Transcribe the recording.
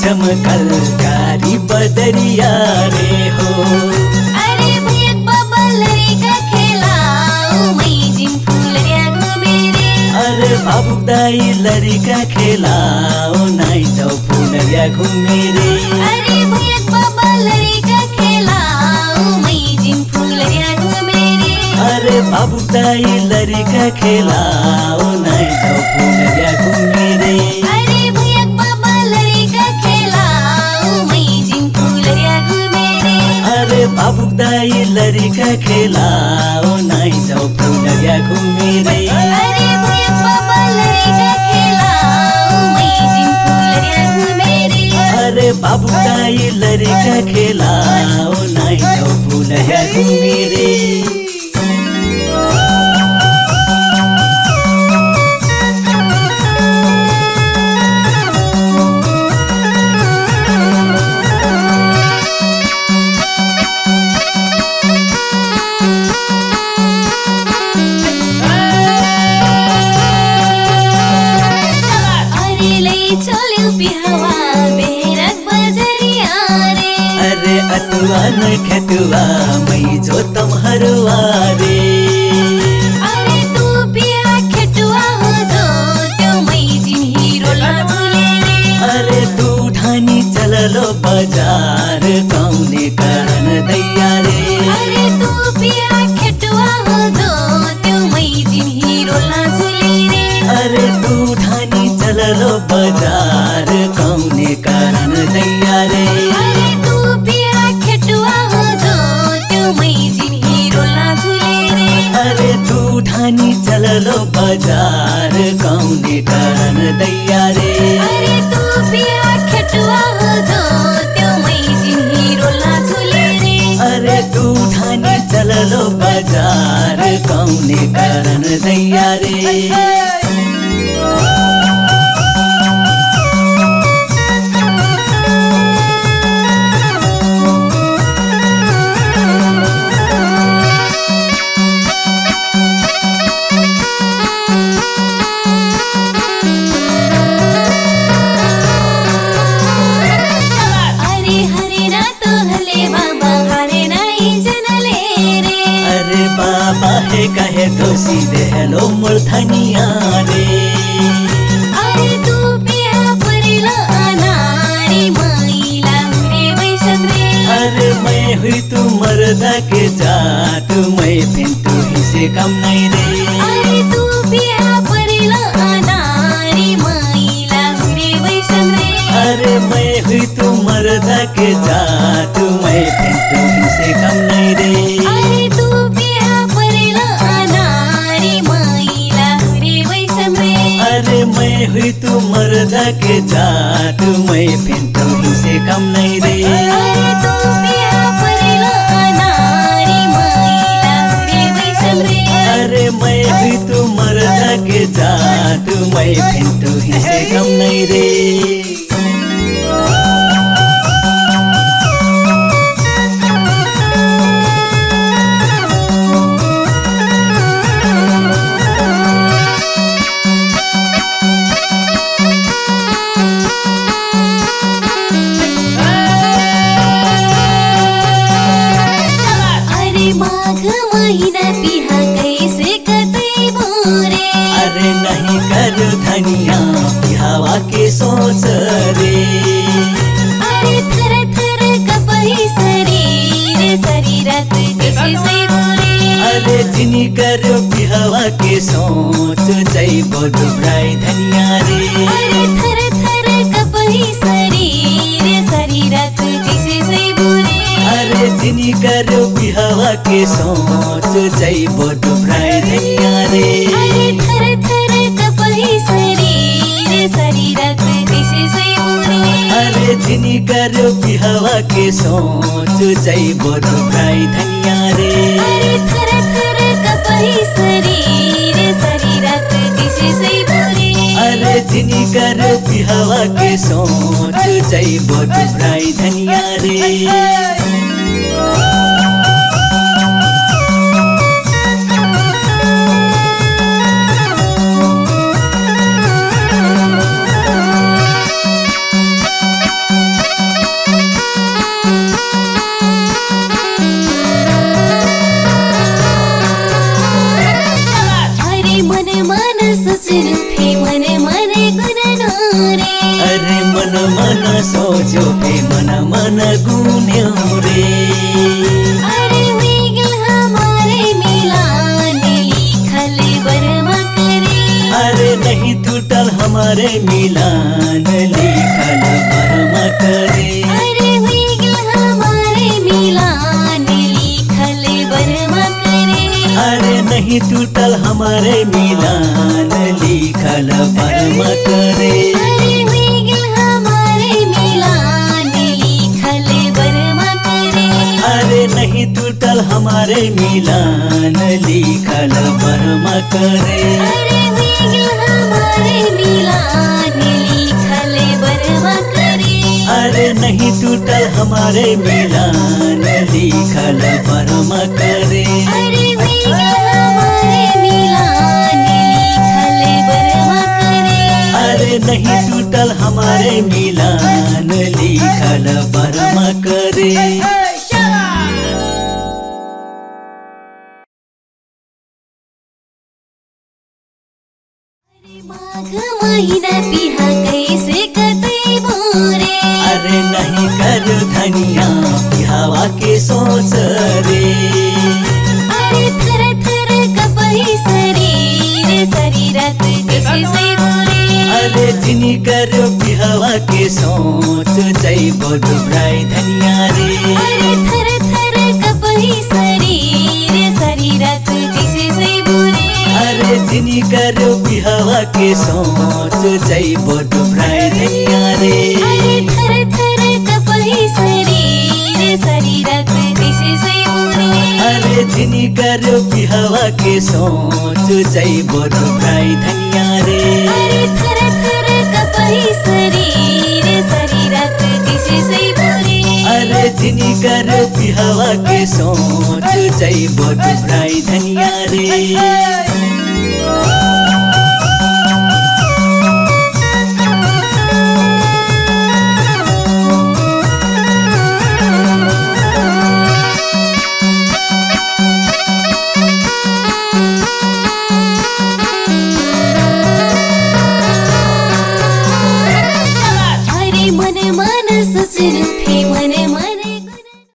चमकल कारी बदरिया रे हो। अरे भैया बाबा लड़का खेलाओ मई जिम फुलरिया घूमे रे। अरे बाबू दाई लड़का खेलाओ नाई जाओ फुलरिया घूमे रे। अरे भैया बाबा लड़का खेलाओ मई जिम फुलरिया घूमे रे। अरे बाबू दाई लड़का खेलाओ नाई जाओ फुलरिया घूमे रे। अरे भैया बाबा लड़का खेलाओ मई जिम फुलरिया घूमे रे। अरे बाबू दाई लड़का खेलाओ नाई जाओ फुलरिया घूमे रे। अरे भैया बाबा लड़का खेलाओ मई जिम फुलरिया घूमे रे। अरे बाबू दाई लड़का खेलाओ नाई जाओ फुलरिया घूमे रे। अरे अतुआ न खेतुआ मई जो तुम्हारुआ रे। अरे तू पिया खेतुआ हो जो त्यो मई जिम हीरो लाजुले रे। अरे तू ठानी चललो बाजार कौने करन दैया रे। अरे तू पिया खेतुआ हो जो त्यो मई जिम हीरो लाजुले रे। अरे तू ठानी चललो बाजार कौने करन दैया रे। अरे तू पिया खेतुआ हो जो त्यो मई जिम हीरो लाजुले रे। अरे तू ठानी चललो बाजार कौने करन दैया रे। अरे तू पिया खेतुआ हो जो त्यो मई जिम हीरो लाजुले रे। अरे तू ठानी चललो बाजार कौने करन दैया रे। बाबा है कहे तो सीधे हेलो मुर्धनिया रे। अरे तू पिया परिला अनारी माइला रे वैशम रे। अरे मैं हुई तू मर्दा के जात मैं फिर तू ही से कम नहीं रे। अरे तू पिया परिला अनारी माइला रे वैशम रे। अरे मैं हुई तू मर्दा के जात मैं फिर तू ही से कम नहीं रे। अरे तू अरे मैं हुई तू मर्दा के जात मैं फिर तू ही से कम नहीं रे। अरे तू पिया परिला अनारी माइला रे वैशम रे। अरे मैं हुई तू मर्दा के जात मैं फिर तू ही से कम नहीं रे। अरे नहीं कर धनिया बिहावा के सोच रे। अरे थर थर कपही शरीर शरीरत जैसे से बोरे। अरे जिनी कर बिहावा के सोच जैबो दुबराई धनिया रे। अरे थर थर कपही शरीर शरीरत जैसे से बोरे। अरे जिनी कर बिहावा के सोच जैबो दुबराई धनिया रे। अरे थर थर कपही जिनी करो बिहावा के सोच जई बोलो भाई धनिया रे। अरे थर थर कपही शरीर शरीरत किसी से बोले। अरे जिनी करो बिहावा के सोच जई बोलो भाई धनिया रे। अरे मन मन सोचो पे मन मन गुन्यो रे। अरे वेगल हमारे मिलान लिखल बरमा करे। अरे नहीं टूटल हमारे मिलान लिखल बरमा करे। अरे वेगल हमारे मिलान लिखल बरमा करे। अरे नहीं टूटल हमारे मिलान लिखल बरमा करे। अरे नहीं टूटल हमारे मिलान लिखल बरमा करे। अरे वेगल हमारे मिलान लिखल बरमा करे। अरे नहीं टूटल हमारे मिलान लिखल बरमा करे। अरे वेगल हमारे मिलान लिखल बरमा करे। अरे नहीं टूटल हमारे मिलान लिखल बरमा करे। माघ महीना पिहा कैसे कतई बोरे। अरे नहीं कर धनिया बिहावा के सोच रे। अरे थर थर कपही शरीर शरीरत किसी से बोले। अरे जिनी कर बिहावा के सोच जई बोलो भाई धनिया रे। अरे थर थर कपही शरीर शरीरत किसी से बोले। अरे जिनी करो बिहावा के सोच जई बोलो भाई धनिया रे। अरे थर थर कपही शरीर शरीरत किसी से बोले। अरे जिनी करो बिहावा के सोच जई बोलो भाई धनिया रे। अरे थर थर कपही शरीर शरीरत किसी से बोले। अरे जिनी करो बिहावा के सोच जई बोलो भाई धनिया रे।